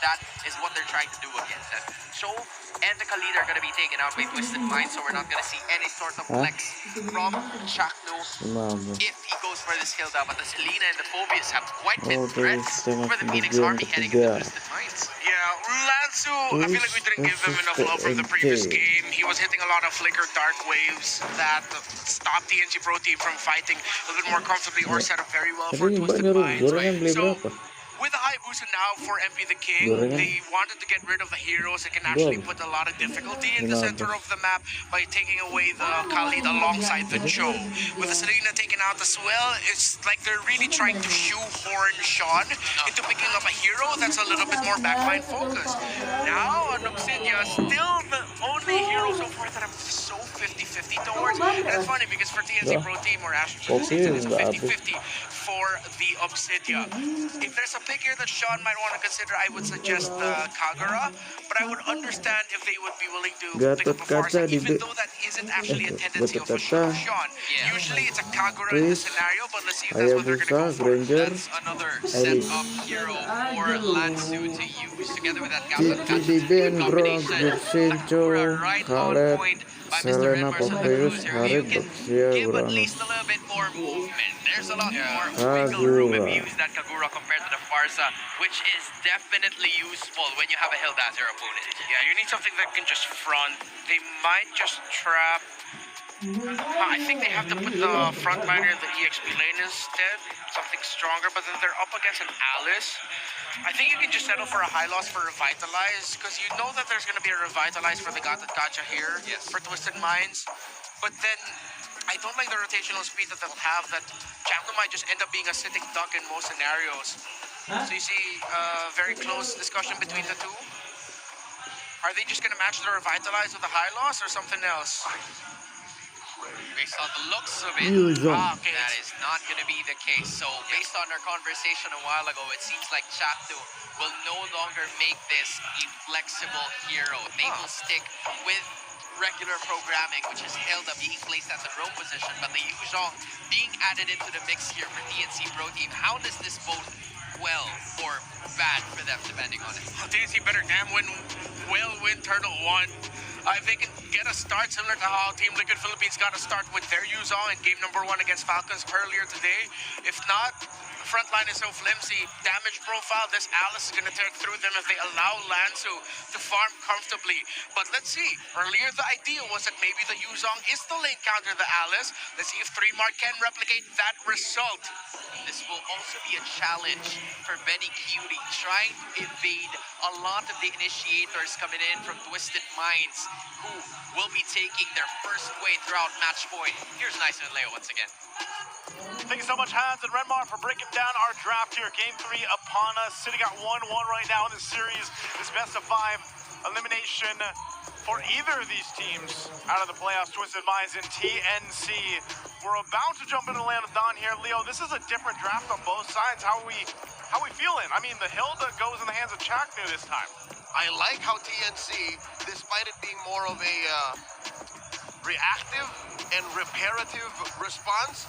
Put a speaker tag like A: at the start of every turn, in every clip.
A: that is what they're trying to do against them. Cho and the Khalid are going to be taken out by Twisted Mind, so we're not going to see any sort of flex from Chakno if he goes for this kill down. But the Selena and the Phobius have quite been threats for the Phoenix Army heading into Twisted Minds.
B: Yeah, Lansu, I feel like we didn't give him enough love from the previous game. He was hitting a lot of flicker dark waves that stopped the NC Pro team from fighting a little bit more comfortably or set up very well for Twisted Minds. So, with the high boost now for MP the King, they wanted to get rid of the heroes that can actually put a lot of difficulty in the center of the map by taking away the Khalid alongside the Cho. With the Selena taken out as well, it's like they're really trying to shoehorn Sean into picking up a hero that's a little bit more backline focused. Now, Obsidia still the only hero so far that I'm so 50-50 towards. And it's funny because for TNC Pro Team or Astro, it's a 50-50 for the Obsidia. If there's a pick here that Sean might want to consider, I would suggest Kagura, but I would understand if they would be willing to pick up a Farsa, even though that isn't actually a tendency of Sean. Usually it's a Kagura in this scenario, but let's see if that's what they're going to go for.
A: That's another set-up hero for Lansu to use, together with that combination. Kagura right on point by Mr. Redmar, so you can give at least a little bit more movement. There's a lot more wiggle room if you use that Kagura compared to the Farsa, which is definitely useful when you have a Helldancer opponent.
B: Yeah, you need something that can just front. They might just trap. I think they have to put the frontliner in the EXP lane instead, something stronger, but then they're up against an Alice. I think you can just settle for a high loss for Revitalize, because you know that there's going to be a Revitalize for the Gacha here, for Twisted Minds. But then, I don't like the rotational speed that they'll have, that Chakno might just end up being a sitting duck in most scenarios. So you see a very close discussion between the two. Are they just going to match the Revitalize with a high loss or something else?
A: Based on the looks of it, that is not going to be the case. So based on our conversation a while ago, it seems like Chakno will no longer make this a flexible hero. They will stick with regular programming, which is held up being placed as a roam position, but the Yuzhong being added into the mix here for TNC Pro Team. How does this bode well or bad for them, depending on it?
B: TNC better damn win Turtle 1. If they can get a start similar to how Team Liquid Philippines got a start with their Yuzhong in game number 1 against Falcons earlier today. If not, the front line is so flimsy. Damage profile, this Alice is going to tear through them if they allow Lansu to farm comfortably. But let's see. Earlier, the idea was that maybe the Yuzhong is the lane counter the Alice. Let's see if 3-Mark can replicate that result.
A: This will also be a challenge for Benny Cutie, trying to evade a lot of the initiators coming in from Twisted Minds, who will be taking their first way throughout match point. Here's Nice and Leo once again.
B: Thank you so much, Hans and Redmar, for breaking down our draft here. Game 3 upon us, sitting at 1-1 right now in this series. This best of 5 elimination for either of these teams out of the playoffs, Twisted Minds and TNC. We're about to jump into the land of Dawn here. Leo, this is a different draft on both sides. How are we feeling? I mean, the Hilda goes in the hands of Chakno this time.
C: I like how TNC, despite it being more of a reactive and reparative response,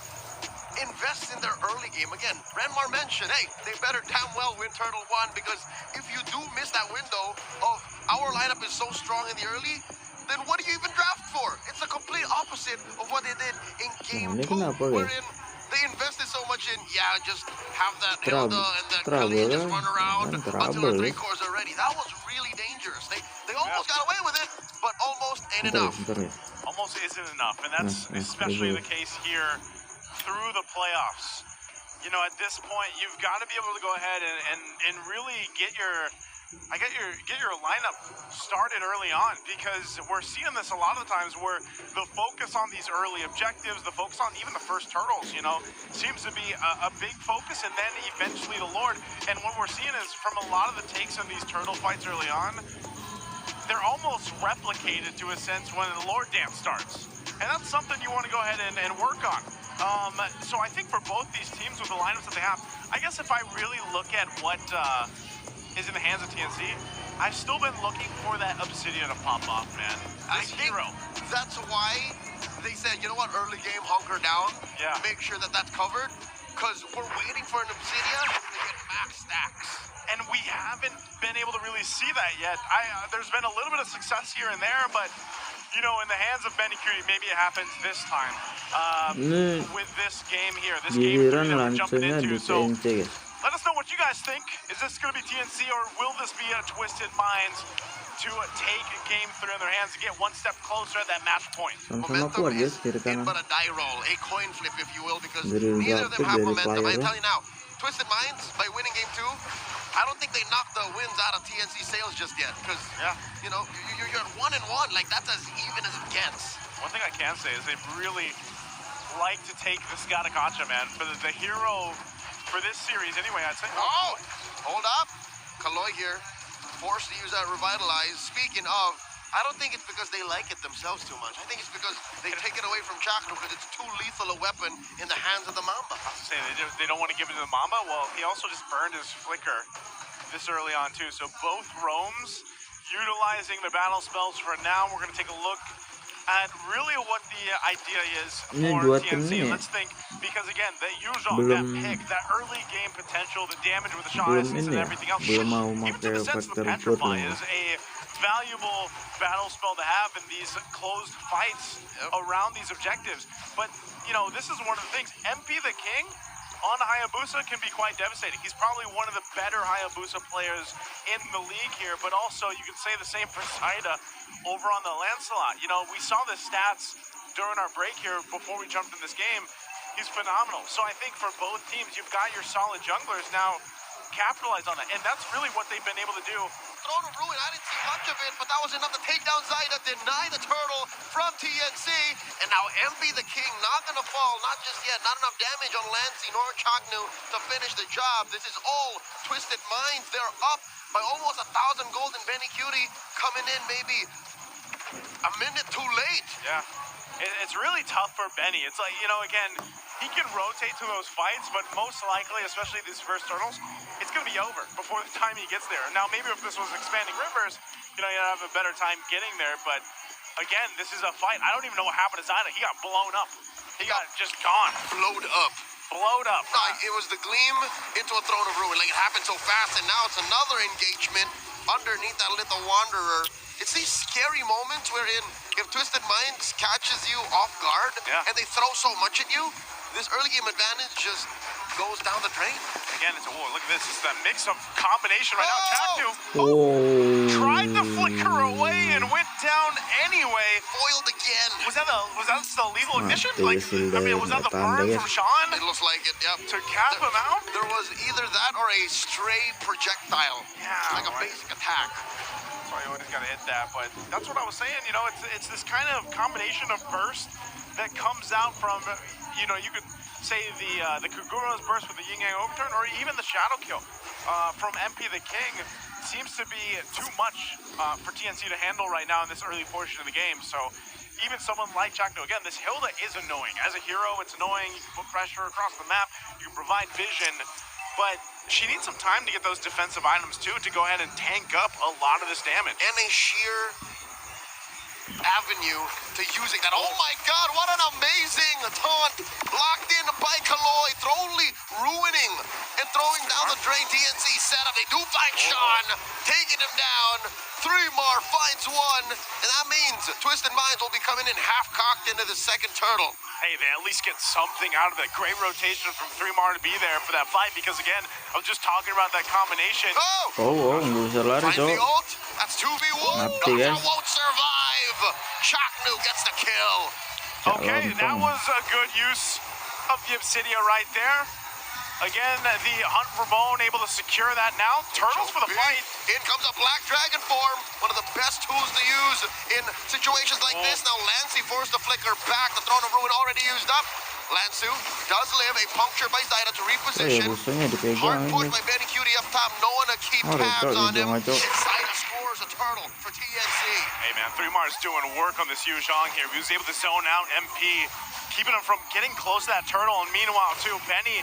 C: invest in their early game. Again, Renmar mentioned, hey, they better damn well win Turtle 1, because if you do miss that window of our lineup is so strong in the early, then what do you even draft for? It's the complete opposite of what they did in game 2, wherein they invested so much in, just have that Hilda and that Kelly just run around until the 3 cores are ready. That was really dangerous. They almost got away with it, but almost ain't enough.
B: Almost isn't enough, and that's especially the case here through the playoffs. You know, at this point, you've got to be able to go ahead and really get your lineup started early on, because we're seeing this a lot of the times where the focus on these early objectives, the focus on even the first turtles, you know, seems to be a big focus, and then eventually the Lord. And what we're seeing is from a lot of the takes on these turtle fights early on, they're almost replicated to a sense when the Lord dance starts. And that's something you want to go ahead and work on. So I think for both these teams with the lineups that they have, I guess if I really look at what is in the hands of TNC, I've still been looking for that Obsidian to pop off, man.
C: I think that's why they said, you know what, early game, hunker down, make sure that that's covered, because we're waiting for an Obsidian to get max stacks.
D: and we haven't been able to really see that yet. There's been a little bit of success here and there, but you know, in the hands of Benny Curie, maybe it happens this time with this game here, this game
E: Giliran
D: that we're jumping
E: langsungnya
D: into.
E: di
D: So
E: TNC guys.
D: let us know what you guys think. Is this going to be TNC, or will this be a Twisted Minds to take game 3 in their hands and get one step closer at that match point?
E: Sama-sama kuat guys kiri
C: in
E: kanan.
C: but a die roll, a coin flip, if you will, because
E: Dari
C: neither of them
E: grafik,
C: have
E: dari
C: momentum. I
E: playernya.
C: tell you now, Twisted Minds, by winning game 2, I don't think they knocked the wins out of TNC sales just yet, because, you know, you're at 1-1. Like, that's as even as it gets.
D: One thing I can say is they really like to take the Skatakacha, man. For the hero for this series, anyway, I'd say.
C: Oh, hold up. Kaloy here, forced to use that Revitalize. Speaking of, I don't think it's because they like it themselves too much. I think it's because they take it away from Chakno because it's too lethal a weapon in the hands of the Mamba.
D: I was gonna say, they don't want to give it to the Mamba. Well, he also just burned his flicker this early on too. So both roams utilizing the battle spells for now. We're gonna take a look at really what the idea is for TNC. Let's think, because again, that Yuzhong, that pick, that early game potential, the damage with the Shawn Essence and everything else, even to the sense of the Petrify is a valuable battle spell to have in these closed fights around these objectives. But, you know, this is one of the things. MP the King on Hayabusa can be quite devastating. He's probably one of the better Hayabusa players in the league here, but also you can say the same for Saida over on the Lancelot. You know, we saw the stats during our break here before we jumped in this game. He's phenomenal. So I think for both teams, you've got your solid junglers now. Capitalize on that, and that's really what they've been able to do.
C: Throne of Ruin, I didn't see much of it, but that was enough to take down Zaida, deny the turtle from TNC, and now MB the King not gonna fall, not just yet, not enough damage on Lancey nor Chaknu to finish the job. This is all Twisted Minds. They're up by almost 1,000 gold, and Benny Cutie coming in maybe a minute too late.
D: Yeah. It's really tough for Benny. It's like, you know, again, he can rotate to those fights, but most likely, especially these first turtles, it's going to be over before the time he gets there. Now, maybe if this was Expanding Rivers, you know, you'd have a better time getting there, but again, this is a fight. I don't even know what happened to Zaida. He got blown up. He got just gone.
C: Blowed up.
D: Blowed up.
C: No, it was the gleam into a Throne of Ruin. Like, it happened so fast, and now it's another engagement underneath that little Wanderer. It's these scary moments wherein if Twisted Minds catches you off guard and they throw so much at you, this early game advantage just goes down the drain.
D: Again, it's a war. Look at this. It's that mix of combination right now. Chaknu tried to flicker away and went down anyway.
C: Foiled again.
D: Was that the lethal ignition? Like, I mean, was that the burn from Sean?
C: It looks like it, yep.
D: To cap him out?
C: There was either that or a stray projectile.
D: Yeah.
C: Like a basic attack.
D: Sorry, you always gotta hit that, but that's what I was saying. You know, it's this kind of combination of burst that comes out from, you know, you could say the Kagura's burst with the Yin Yang overturn, or even the Shadow Kill from MP the King seems to be too much for TNC to handle right now in this early portion of the game. So even someone like Chakno, again, this Hilda is annoying. As a hero, it's annoying. You can put pressure across the map. You can provide vision. But she needs some time to get those defensive items, too, to go ahead and tank up a lot of this damage.
C: And a sheer avenue to using that. Oh my god, what an amazing taunt! Locked in by Kaloy, totally ruining and throwing down the drain. TNC setup. They do find Sean, taking him down. 3mar finds one, and that means Twisted Minds will be coming in half-cocked into the second turtle.
D: Hey, they at least get something out of it. Great rotation from 3mar to be there for that fight, because again, I was just talking about that combination.
E: Nggak bisa lari
C: Finds the
E: cok.
C: ult. That's 2v1.
E: Mati, guys.
C: Won't survive. Chaknu gets the kill.
D: Okay, that was a good use of the Obsidia right there. Again, the hunt for bone able to secure that now. Turtles for the fight.
C: In comes a Black Dragon form. One of the best tools to use in situations like this. Now Lancey forced the flicker back. The Throne of Ruin already used up. Lansu does live. A puncture by Zaida to reposition.
E: Busanya dipegang
C: Hard
E: ini.
C: push by Benny Cutie up top. No one to keep tabs on him. And Zaida scores a turtle for TNC.
D: Hey man, 3mar's doing work on this Yuzhong here. He was able to zone out MP, keeping him from getting close to that turtle. And meanwhile, too, Benny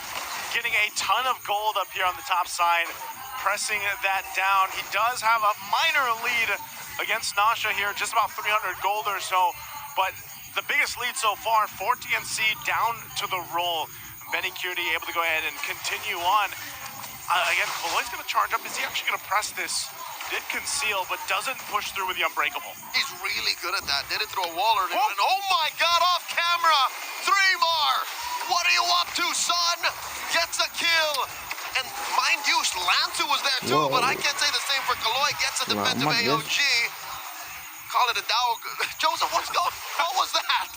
D: getting a ton of gold up here on the top side, pressing that down. He does have a minor lead against Nasha here, just about 300 gold or so. But the biggest lead so far for TNC down to the roll. Benny Cutie able to go ahead and continue on. Again, Kaloi's going to charge up. Is he actually going to press this? Did conceal, but doesn't push through with the unbreakable.
C: He's really good at that. Did it through a wall earlier. And oh my God, off camera. 3 more. What are you up to, son? Gets a kill. And mind you, Lantu was there too,
E: Whoa.
C: but I can't say the same for Kaloi. Gets a defensive
E: Lama, yes.
C: AOG. Call it a Dow. Joseph, what was that?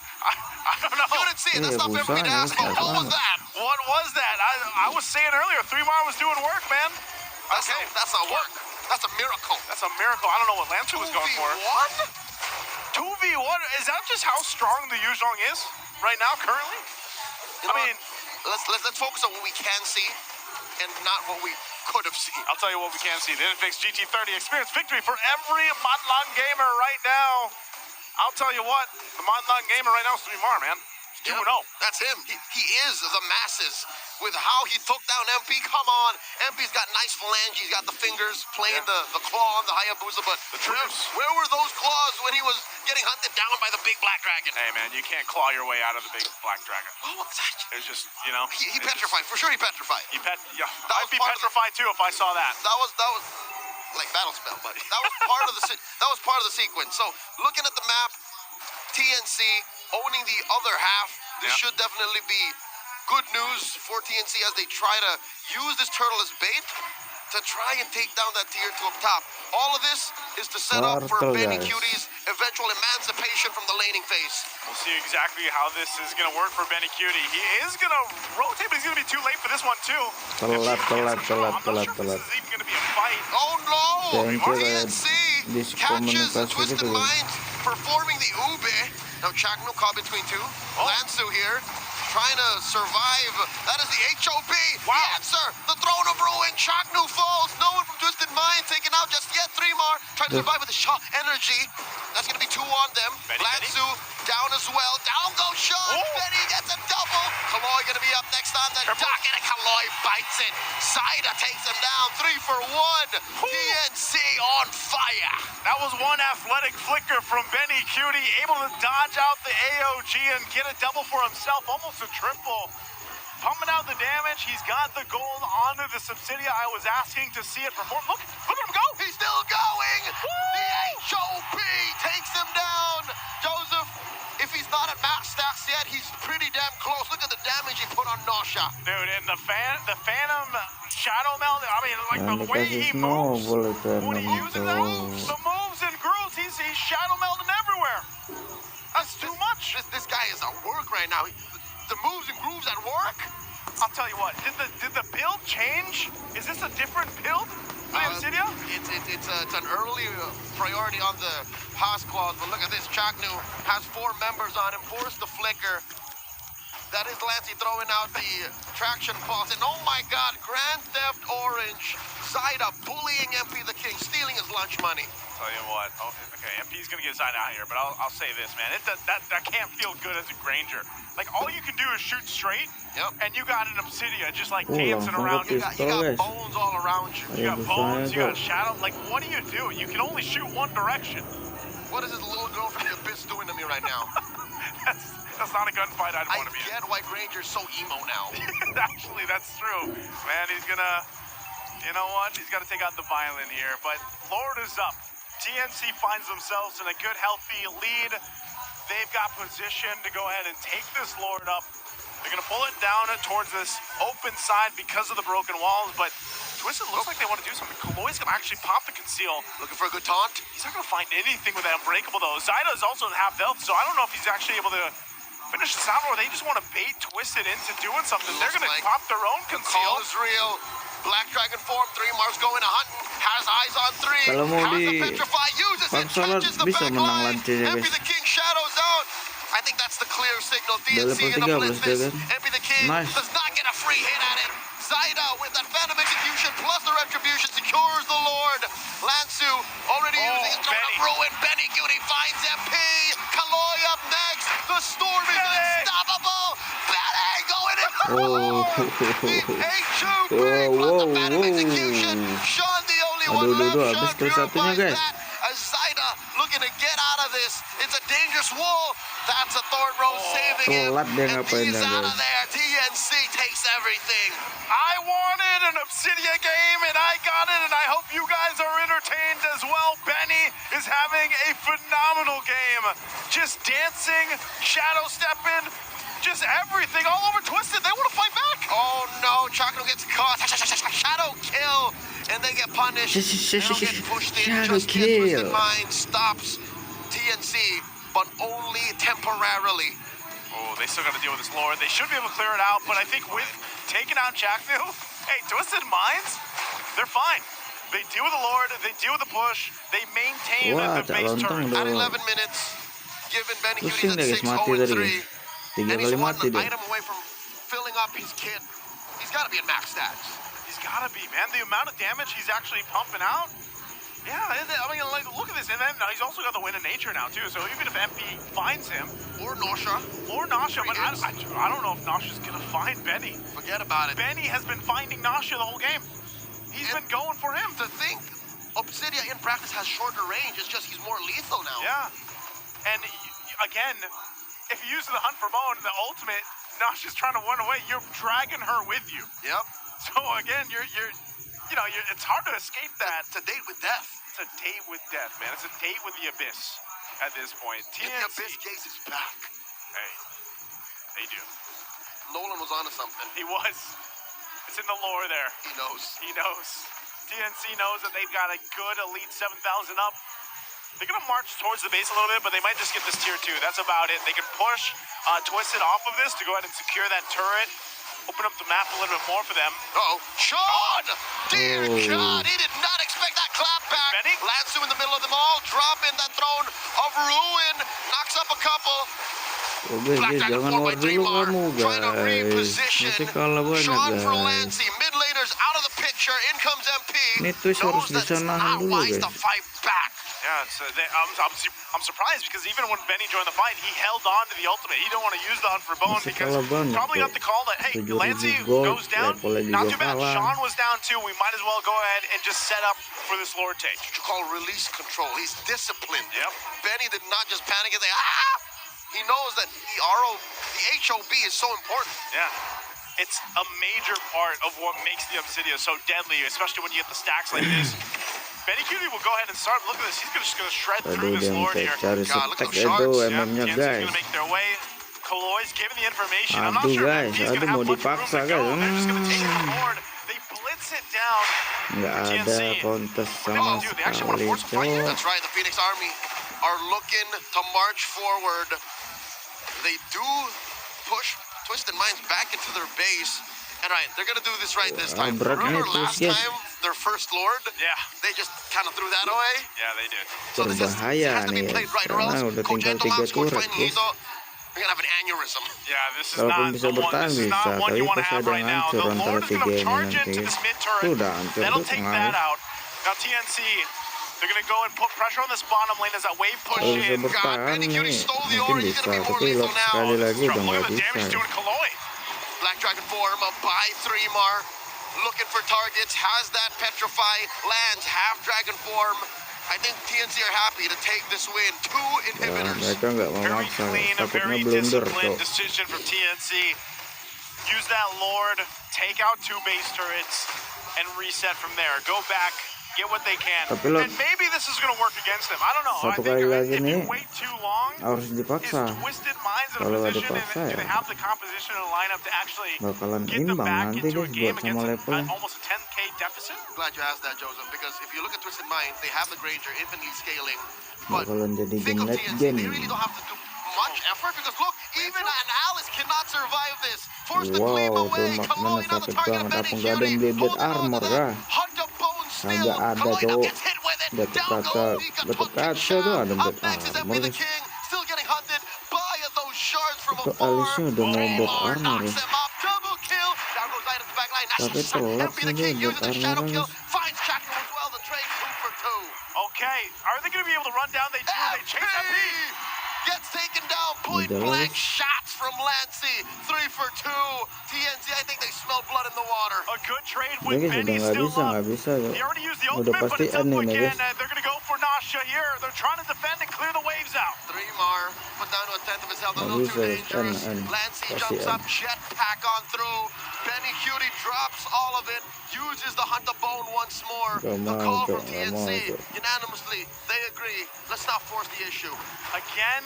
D: I don't know.
C: You didn't see it. That's not fair for me to ask, but what was that?
D: What was that? I was saying earlier, 3-Mar was doing work, man. Okay.
C: That's not work. That's a miracle.
D: That's a miracle. I don't know what Lancer was going for. 2v1? Is that just how strong the Yuzhong is right now, currently?
C: You know let's focus on what we can see and not what we could have seen.
D: I'll tell you what we can see. The Infix GT30 experience victory for every Madlang gamer right now. I'll tell you what, the Madlang gamer right now is 3-Mar, man. 2-0.
C: That's him. He is the masses with how he took down MP. Come on. MP's got nice phalange. He's got the fingers playing the claw on the Hayabusa, but where were those claws when he was getting hunted down by the big black dragon?
D: Hey, man, you can't claw your way out of the big black dragon.
C: What was that?
D: It's just, you know.
C: He petrified. For sure he petrified.
D: I'd be petrified too if I saw that.
C: That was like battle spell, buddy. That was part of the sequence. So looking at the map, TNC owning the other half. This should definitely be good news for TNC as they try to use this turtle as bait to try and take down that tier 2 up top. All of this is to set up for Benny Cutie's eventual emancipation from the laning phase.
D: We'll see exactly how this is going to work for Benny Cutie. He is going to rotate, but he's going to be too late for this one, too.
E: Telat.
D: I'm not sure if this is even going to be a fight.
C: Oh no!
E: Kayaknya
C: TNC catches the
E: diskomunikasi
C: Twisted
E: gitu.
C: Minds performing the Ube. Now Chaknu caught between two. Lansu here trying to survive. That is the HOP.
D: Wow.
C: The answer. The throne of ruin. Chaknu falls. No one from Twisted Minds taken out just yet. 3-Mar trying to survive with the shot energy. That's going to be 2 on them. Lansu down as well. Down goes Sean. Benny gets a double. Kaloi going to be up next on the docket, and Kaloi bites it. Saida takes him down. 3 for 1. TNC on fire.
D: That was one athletic flicker from Benny Cutie, able to dodge out the AOG and get a double for himself, almost a triple. Pumping out the damage. He's got the gold onto the Subsidia. I was asking to see it perform. Look at him go.
C: He's still going. The HOP takes him down. Joseph, if he's not at max stats yet, he's pretty damn close. Look at the damage he put on Nosha.
D: Dude, and the Phantom Shadow Meld, I mean, like the way he moves, when he uses that, the moves and grooves, he's Shadow Melding everywhere. That's too much.
C: This guy is at work right now. The moves and grooves at work?
D: I'll tell you what, did the build change? Is this a different build?
C: It's an early priority on the pass clause, but look at this. Chaknu has 4 members on him, forced the flicker. That is Lancey throwing out the traction pulse. And oh my God, Grand Theft Orange. Zaida bullying MP the King, stealing his lunch money.
D: Tell you what, okay, MP's gonna get Zaida out here, but I'll say this, man. That can't feel good as a Granger. Like, all you can do is shoot straight, and you got an Obsidia just like dancing around you.
C: You got bones all around you.
D: You got bones, you got shadow. Like, what do? You can only shoot one direction.
C: What is this little girl from the Abyss doing to me right now?
D: That's not a gunfight I'd want to be in.
C: I get why Granger's so emo now.
D: Actually, that's true. Man, he's gonna, you know what? He's got to take out the violin here. But Lord is up. TNC finds themselves in a good, healthy lead. They've got position to go ahead and take this Lord up. They're gonna pull it down towards this open side because of the broken walls, but Twisted looks like they want to do something. Kaloi's gonna actually pop the conceal.
C: Looking for a good taunt?
D: He's not gonna find anything with that Unbreakable though. Zaida's also half health, so I don't know if he's actually able to finish this out, or they just want to bait Twisted into doing something. They're gonna pop their own conceal.
C: Call is real. Black Dragon form, 3-Mar's going to hunt. Has eyes on 3.
E: Kalau mau
C: has
E: di
C: the petrify, uses it, touches the
E: bisa
C: back
E: menang
C: line.
E: lancenya,
C: MP
E: guys.
C: the King shadows out. I think that's the clear signal. TNC in a
E: 13
C: blitz this.
E: kan?
C: MP the King
E: Nice.
C: does not get a free hit at it. Zaida with that Phantom Execution plus the Retribution secures the Lord. Lansu already using his Throne of Ruin. Benny Cutie finds MP. Kaloi up next. The storm is unstoppable. Benny going in for the Lord. The HOP plus the Phantom Execution. Sean the only one left.
E: habis
C: Sean
E: kill satunya,
C: purifies
E: guys.
C: that. As Zaida looking to get out of this. It's a dangerous wall. That's a thorn rose saving him.
E: Telat dia
C: And
E: ngapain
C: he's
E: dah,
C: out of
E: guys.
C: there. TNC takes everything.
D: I wanted an Obsidia game, and I got it, and I hope you guys are entertained as well. Benny is having a phenomenal game. Just dancing, shadow stepping, just everything all over Twisted. They want to fight back.
C: Oh no, Chakno gets caught. Shadow kill. And they get punished. They don't get pushed in.
E: Shadow
C: Just yet Twisted
E: kill.
C: Mind stops TNC, but only temporarily.
D: Oh, they still got to deal with this Lord. They should be able to clear it out, but I think with taking out Jackville, hey, Twisted Minds, they're fine. They deal with the Lord, they deal with the push, they maintain
E: Wah,
D: the base
E: Cak Lontong
D: turret.
C: At
E: udah
C: 11 minutes, given Benny
E: pusing
C: Cuties
E: deh
C: at
E: guys,
C: 6,
E: mati
C: 0
E: tadi.
C: 3,
E: 3
C: and he's
E: kali
C: one
E: mati deh.
C: item away from filling up his kit. He's got to be at max stats.
D: He's got to be, man. The amount of damage he's actually pumping out. Yeah, I mean, like, look at this. And then he's also got the win of nature now, too. So even if MP finds him,
C: Or Nosha.
D: but I don't know if Nasha's going to find Benny.
C: Forget about it.
D: Benny has been finding Nasha the whole game. He's been going for him.
C: To think Obsidia in practice has shorter range, it's just he's more lethal now.
D: Yeah. And again, if you use the hunt for bone, the ultimate, Nasha's trying to run away. You're dragging her with you.
C: Yep.
D: So again, it's hard to escape that.
C: It's a date with death.
D: It's a date with death, man. It's a date with the abyss at this point.
C: If the Abyss Jace is back.
D: Hey, they do.
C: Nolan was onto something.
D: He was. It's in the lore there.
C: He knows.
D: He knows. TNC knows that they've got a good elite 7,000 up. They're going to march towards the base a little bit, but they might just get this tier 2. That's about it. They can push Twisted off of this to go ahead and secure that turret. Open up the map a little bit more for them.
C: Uh-oh. Sean! Dear
E: Oh.
C: God, he did not expect that clap back.
D: Benny?
C: Langsung in the middle of them all, dropping that throne of ruin. Knocks up a couple.
E: Oke guys, jangan war dulu kamu
C: Trying to
E: guys.
C: reposition.
E: Masih kalah banyak
C: Sean for
E: guys.
C: Lancey. Mid laners out of the picture. In comes MP.
E: Ini Twis harus
C: Knows that's
E: bisa nahan
C: not
E: dulu
C: wise
E: guys.
C: to fight back.
D: Yeah, I'm surprised because even when Benny joined the fight, he held on to the ultimate. He didn't want to use the hunt for bone
E: Masih
D: because
E: kalah banyak,
D: probably got
E: kok.
D: the call that, hey,
E: 7.000
D: Lancey
E: gold,
D: goes down,
E: levelnya
D: not
E: juga
D: too bad.
E: kalah.
D: Sean was down too. We might as well go ahead and just set up for this Lord take.
C: What you call release control. He's disciplined.
D: Yep.
C: Benny did not just panic and say, He knows that the HOB is so important.
D: Yeah. It's a major part of what makes the Obsidia so deadly, especially when you get the stacks like this. Benny Cutie will go ahead and start. Look at this. He's just going to shred
E: Aduh,
D: through this
E: dia
D: Lord
E: sampai
D: here.
E: cari
C: God, look at
E: setek
C: those
E: itu
C: shards.
E: MM-nya
D: TNC's
E: guys.
D: going to make their way. Kaloy's giving the information. I'm not
E: Aduh
D: sure
E: guys,
D: if he's going to
E: aduh
D: have
E: mau
D: much room
E: dipaksa
D: to go.
E: guys.
D: They're just going to take it on board. They blitz it down.
E: Nggak ada
D: TNC.
E: kontes
D: What
E: sama
D: do? They actually want to
E: sekali
D: force a fight here?
E: cowok.
C: That's right. The Phoenix Army are looking to march forward. They do push Twisted Minds back into their base. And right, they're going to do this right this time.
E: berat nih,
C: Remember
E: Twis,
C: last
E: guys.
C: time, their first Lord?
D: Yeah.
C: They just kind of threw that away.
D: Yeah, they did.
C: So this
E: Berbahaya
C: has to be
E: nih,
C: played right, or else
E: karena udah tinggal
C: Kojendo
E: 3
C: Labs, Coach
E: turret
C: Wayne
E: guys.
C: Lido, they're going to have an aneurysm.
D: Yeah, this is
E: Kalaupun
D: not
E: bisa
D: the one.
E: bertahan
D: This is
E: bisa,
D: not one
E: tapi
D: you want to
E: pasti
D: have
E: ada
D: right
E: yang
D: now.
E: hancur
D: The
E: antara
D: Lord is going to
E: tiga ini
D: charge
E: nanti.
D: into this mid
E: Itu
D: turret.
E: udah hancur
D: That'll
E: tuh
D: take
E: tengah.
D: that out. Now TNC, they're going to go and put pressure on this bottom lane as that wave push
E: Kalau bisa
D: in.
E: bertahan
C: Benny Cutie
E: nih,
C: stole the
E: mungkin
C: ore, he's
E: bisa.
C: gonna be more
E: Tapi
C: lethal
E: lock
C: now.
E: sekali lagi udah
D: Look
E: nggak
D: at the
E: bisa.
D: damage doing Kaloy.
C: Black Dragon form by 3-Mar. Looking for targets, has that petrify, lands half dragon form. I think TNC are happy to take this win. 2
E: Wah,
C: inhibitors.
E: mereka nggak
D: Very
E: memaksa.
D: clean, a
E: Takutnya
D: very
E: blunder tuh.
D: disciplined decision from TNC. Use that Lord, take out 2 base turrets, and reset from there. Go back, get what they can.
E: Tapi lo-
D: And maybe this is going to work against them. I don't know. I
E: Satu
D: think
E: kali lagi
D: if
E: nih,
D: you wait too long,
E: harus
D: is
E: dipaksa.
D: Twisted Minds in a
E: Kalau nggak
D: position
E: dipaksa
D: and do
E: ya,
D: they have the composition and lineup to actually
E: bakalan
D: get them
E: imbang
D: back
E: nanti
D: into
E: guys
D: a game
E: buat sama
D: against
E: levelnya.
D: almost a 10k deficit?
C: Glad you asked that, Joseph, because if you look at Twisted Minds, they have the Granger infinitely scaling. But
E: Bakalan jadi
C: think
E: game
C: of
E: late
C: TNC,
E: game
C: they
E: ini.
C: really don't have to do much effort because look, even an Alice cannot survive this. Force the gleam
E: Wow, tuh
C: away.
E: maknanya
C: Kaloy now the
E: sakit
C: target
E: banget.
C: of Benny
E: Apa nggak ada yang
C: Cutie.
E: bebet
C: Holding on to
E: armor
C: that.
E: kah?
C: Hunt of bone still.
E: Kagak ada
C: Kaloy now
E: cowok.
C: gets hit with it.
E: Udah
C: Down
E: kata
C: goes Mika,
E: betul
C: took
E: kaca
C: shot.
E: tuh ada
C: Up
E: bebet
C: next is
E: armor
C: MP the
E: guys.
C: King, still getting hunted by those shards from
E: Itu
C: afar.
E: alisnya udah mau bot
C: Mabar
E: armor
C: knocks
E: ya.
C: them up. Double kill. Down goes Light at the back line.
E: Tapi
C: Nice shot.
E: telat
C: MP
E: sih
C: the
E: dia
C: King
E: bot
C: uses the shadow
E: armornya
C: kill.
E: guys.
C: Finds Chakno as well. The trade 2 for 2.
D: Okay, are they going to be able to run down? They do. They chase MP.
C: gets taken down. Point blank shots from Lansing. 3 for 2. TNC, I think they smell blood in the water.
D: A good trade
E: Dia
D: with
E: guys udah
D: Benny
E: nggak
D: still
E: bisa,
D: up.
E: nggak bisa.
D: He already used the
E: Udah
D: ultimate, but
E: pasti
D: it's up
E: ini nih
D: again.
E: guys.
D: They're going to go for Nasha here. They're trying to defend and clear the waves out.
C: 3 Mar, put down to a tenth of his health, a
E: Nggak
C: little too
E: bisa,
C: dangerous.
E: N.
C: Lansing
E: Pasti
C: jumps
E: N.
C: up, jetpack on through. Benny Cutie drops all of it, uses the hunt the bone once more.
E: Gak
C: The
E: mau,
C: call
E: Bro,
C: from
E: gak mau,
C: TNC,
E: Bro.
C: unanimously, they agree. Let's not force the issue.
D: Again,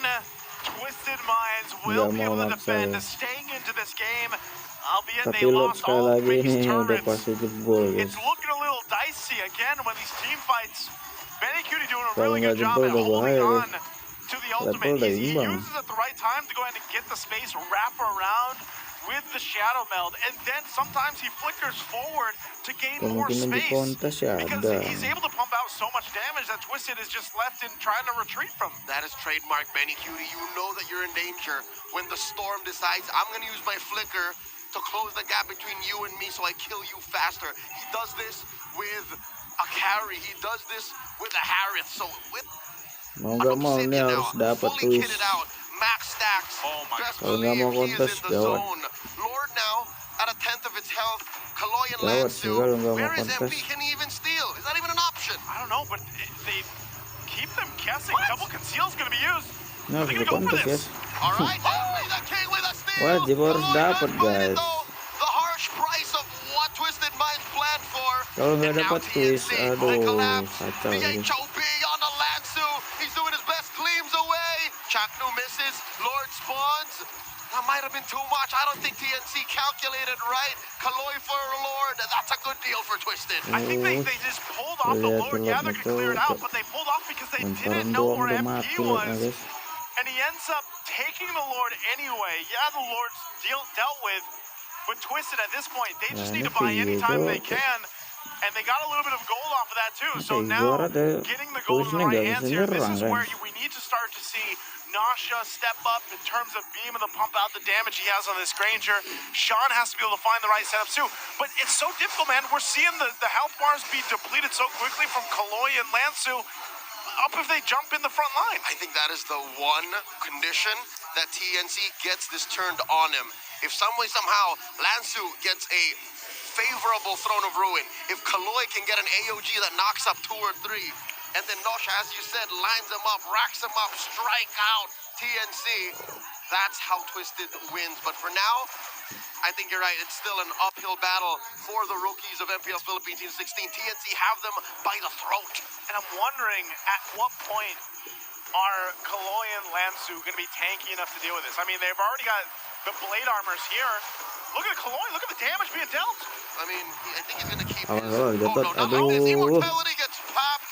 D: Twisted Minds will
E: Nggak
D: be
E: mau
D: able to
E: maksa
D: defend,
E: ya.
D: staying into this game. Albeit
E: Tapi
D: they
E: lot
D: lost
E: sekali
D: all
E: lagi
D: previous
E: ini udah
D: tournaments.
E: pasti jebol guys.
D: It's looking a little dicey again when these team fights. Benny Cutie doing a
E: Kalau
D: really
E: nggak
D: good job
E: jebol
D: at
E: udah
D: holding
E: bahaya
D: on
E: guys.
D: to the
E: Level
D: ultimate.
E: udah
D: He
E: imbang.
D: uses at the right time to go ahead and get the space, wrap around with the shadow meld, and then sometimes he flickers forward to gain more
E: Kemungkinan di
D: space.
E: kontes ya
D: Because
E: ada.
D: he's able to pump out so much damage that Twisted is just left in trying to retreat from.
C: That is trademark Benny Cutie. You know that you're in danger when the storm decides, I'm going to use my flicker to close the gap between you and me so I kill you faster. He does this with a carry. He does this with a Harith. So with
E: Mau nggak mau ini harus dapat
C: fully
E: Twis.
C: kitted out, max stacks.
D: Oh my
C: Best
E: Kalau nggak mau
C: believe he is
E: kontes,
C: in the
E: gawat.
C: zone. Lord now at a tenth of its health. Kaloy and
E: Gawat sih
C: Lansu.
E: kalau nggak mau
C: Where is
E: kontes.
C: MP? Can he even steal? Is that even an option?
D: I don't know, but they keep them guessing.
C: What?
D: Double conceal's going to be used.
E: Ini
D: Are
E: harus
D: they
E: di
D: going to go for
E: kontes
D: this?
E: guys.
C: All right, MP the king with a steal.
E: Wajib harus
C: Kaloy
E: dapat,
C: doesn't fight it,
E: guys.
C: though. The harsh price of what Twisted Minds planned for.
E: Kalau nggak
C: And now
E: dapat Twis,
C: TNC, they
E: aduh
C: collapse.
E: kacau
C: The
E: guys.
C: HOB on the Lansu. He's doing his best, gleams away. Chaknu misses. Lord spawns. That might have been too much. I don't think TNC calculated right. Kaloy for Lord. That's a good deal for Twisted.
D: I think they just pulled off the
E: Lihat
D: Lord. Yeah, they're
E: lotnya
D: going to clear it
E: tuh,
D: out, but they pulled off because they
E: lemparan
D: didn't know
E: doang
D: where
E: udah
D: MP
E: mati lotnya
D: was.
E: guys.
D: And he ends up taking the Lord anyway. Yeah, the Lord's dealt with. But Twisted at this point, they just need to buy anytime they can. And they got a little bit of gold off of that too. So now, getting the gold in the right hands here, this is where we need to start to see Nasha step up in terms of being able to pump out the damage he has on this Granger. Sean has to be able to find the right setups too. But it's so difficult, man. We're seeing the health bars be depleted so quickly from Kaloy and Lansu. Up if they jump in the front line.
C: I think that is the one condition that TNC gets this turned on him. If some way, somehow, Lansu gets a favorable Throne of Ruin, if Kaloy can get an AOG that knocks up 2 or 3, and then Nosha, as you said, lines him up, racks him up, strike out TNC, that's how Twisted wins. But for now, I think you're right. It's still an uphill battle for the rookies of MPL Philippines Team 16. TNC have them by the throat.
D: And I'm wondering at what point are Kaloy and Lansu going to be tanky enough to deal with this? I mean, they've already got the blade armors here. Look at Kaloy. Look at the damage being dealt.
C: I mean, I think he's going to keep
E: Oh,
C: his...
E: no,
C: his
E: aduh.
C: immortality gets popped.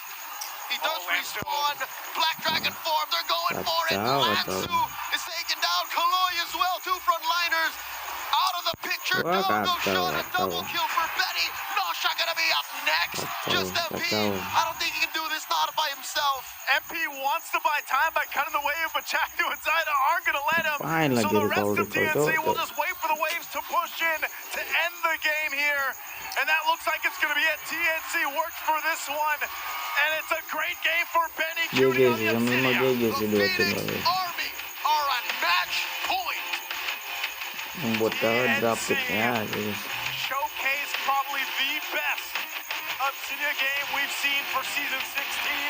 C: He does
D: Lansu.
C: respawn. Black Dragon form. They're going for it.
E: Kacau.
C: Lansu is taking down Kaloy as well. 2 frontliners out of the picture.
E: Wah,
C: No
E: kacau,
C: shot. A
E: kacau.
C: double kill for Betty. Nosha going to be up next.
E: Kacau,
C: Just MP.
E: kacau.
C: I don't think he can do this not by himself.
D: MP wants to buy time by cutting the wave, but Chaknu and Zaida aren't going to let him.
E: Fine,
D: So the rest of
E: di
D: TNC will just wait for the waves to push in to end the game here. And that looks like it's going to be it. TNC worked for this one. And it's a great game for Benny Cutie on the
E: GG sih, sama
D: Obsidian.
E: GG sih dua tim
C: Phoenix
E: lagi.
C: Army are on match point.
E: Membuat grafiknya guys.
D: Showcase probably the best Obsidian game we've seen for season 16.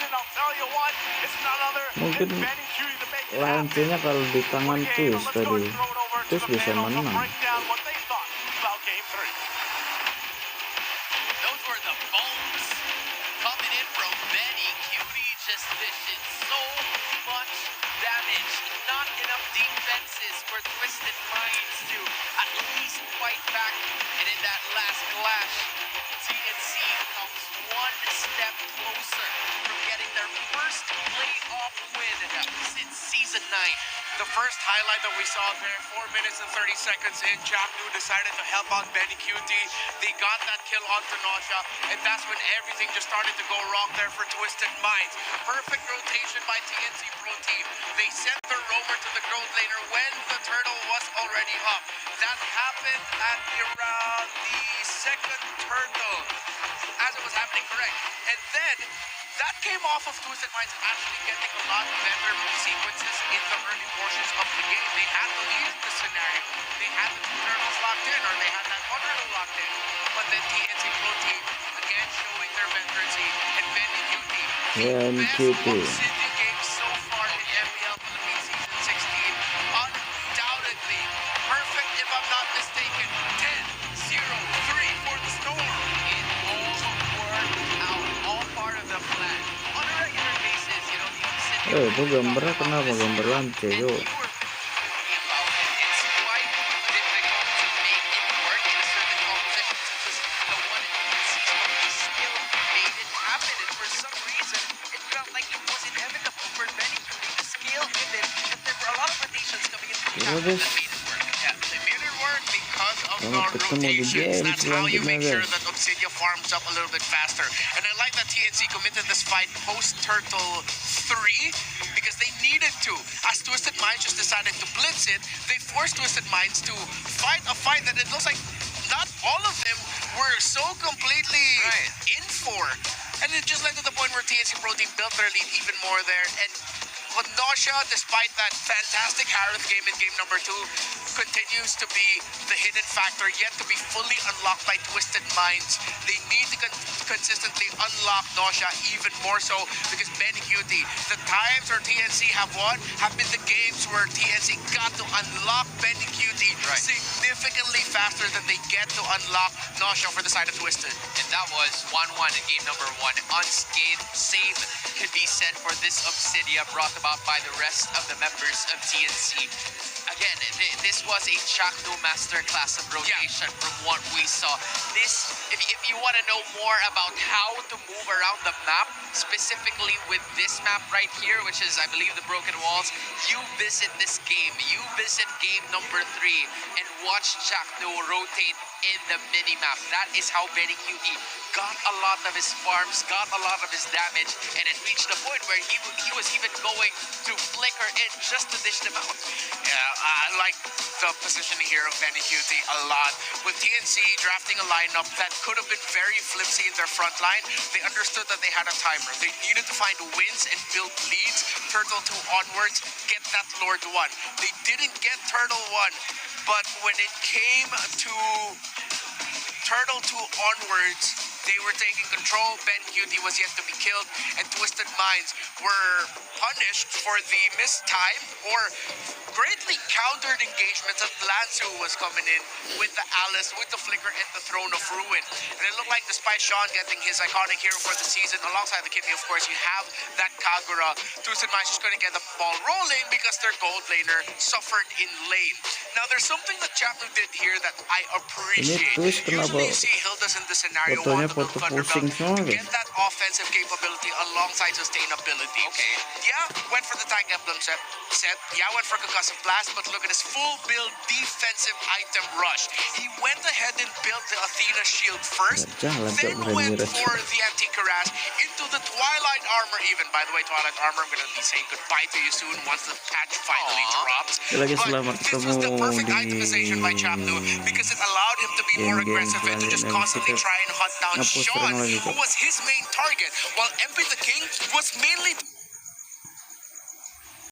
D: And I'll tell you what, it's none other
E: Mungkin
D: than Benny Cutie to make it
E: Lansunya
D: happen.
E: kalau di tangan
D: Okay,
E: Twis
D: let's go
E: tadi,
D: and throw it over to
E: Twis
D: the
E: bisa
D: panel to
E: menang.
D: break down what they thought about game 3.
A: Those were the bones coming in from Benny. Cutie just dishing so much damage. Not enough defenses for Twisted Minds to at least fight back. And in that last clash, TNC comes one step closer from getting their first playoff win since season 9.
B: The first highlight that we saw there, 4 minutes and 30 seconds in, Chaknu decided to help out Benny Cutie. They got that kill onto Nosha, and that's when everything just started to go wrong there for Twisted Minds. Perfect rotation by TNC Pro Team. They sent their roamer to the growth laner when the turtle was already up. That happened at around the second turtle.
A: as it was happening, correct. And then that came off of Twisted Minds actually getting a lot better sequences in the early portions of the game. They had the lead in the scenario. They had the two turtles locked in, or they had that one turtle locked in. But then TNC Pro Team again showing their veterancy, and Benny QT, the best Obsidian game so far in MPL Philippines Season 16. Undoubtedly perfect, if I'm not mistaken. 10-0-3 for the Storm. It all worked out, all part of the plan. On a regular basis, you know, the Obsidian
E: Itu gambarnya kenapa gambar lantai yo?
A: it's quite difficult to make it work in a certain composition since the one in season he still made it happen, and for some reason it felt like it was inevitable for Benny to scale with it, and there were a lot of rotations coming into the champion that made it work.
B: Yeah, they made it work because of the
E: ketemu di
B: rotations.
E: game
B: That's how you make
E: selanjutnya,
B: sure
E: guys.
B: that Obsidia farms up a little bit faster. And I like that TNC committed this fight post-Turtle 3 because they needed to. As Twisted Minds just decided to blitz it, they forced Twisted Minds to fight a fight that it looks like not all of them were so completely in for. And it just led to the point where TNC Pro Team built their lead even more there. And but Nausea, despite that fantastic Harith game in game number 2, continues to be the hidden factor, yet to be fully unlocked by Twisted Minds. They need to consistently unlock Nausea even more so, because Benny Cutie, the times where TNC have won have been the games where TNC got to unlock Benny Cutie significantly faster than they get to unlock Nausea for the side of Twisted.
A: And that was 1-1 in game number 1. Unscathed save could be said for this Obsidia, brought about by the rest of the members of TNC. Again, this was a Chakno masterclass of rotation from what we saw. This, if you want to know more about how to move around the map, specifically with this map right here, which is, I believe, the Broken Walls, you visit this game. You visit game number 3 and watch Chakno rotate in the mini-map. That is how Benny QT got a lot of his farms, got a lot of his damage, and it reached a point where he was even going to flicker in just to dish them out.
B: Yeah, I like the positioning here of Benny Cutie a lot. With TNC drafting a lineup that could have been very flimsy in their front line, they understood that they had a timer. They needed to find wins and build leads. Turtle 2 onwards, get that Lord 1. They didn't get Turtle 1, but when it came to Turtle 2 onwards, they were taking control. Ben Cutie was yet to be killed, and Twisted Minds were punished for the missed time or greatly countered engagements that Langsung was coming in with the Alice, with the Flicker, and the Throne of Ruin. And it looked like despite Sean getting his iconic hero for the season, alongside the Kimmy, of course, you have that Kagura. Twisted Minds just couldn't get the ball rolling because their gold laner suffered in lane. Now, there's something that Chapman did here that I appreciate.
E: Twis kenapa
B: Usually you see Hilda's in the scenario
E: fotonya
B: want to
E: foto
B: Thunderbelt
E: pusing
B: to
E: semua,
B: get
E: guys?
B: that offensive capability alongside sustainability.
A: Okay.
B: Yeah, went for the Tank Emblem set. Yeah, went for Concussive Blast, but look at his full build defensive item rush. He went ahead and built the Athena shield first,
E: Jalan
B: then
E: tak berani
B: went
E: rasa.
B: for the Anti-Karas into the Twilight Armor even. By the way, Twilight Armor, I'm going to be saying goodbye to you soon once the patch finally drops.
E: Lagi
B: But
E: selamat
B: this was the
E: ketemu
B: perfect
E: di
B: itemization by Chapnu because it allowed him to be more
E: game-game
B: aggressive and to just
E: selanjutnya.
B: constantly
E: Kita
B: try and hunt down
E: hapus
B: Sean,
E: terang lagi,
B: who
E: Kak.
B: was his main target, while MP the King was mainly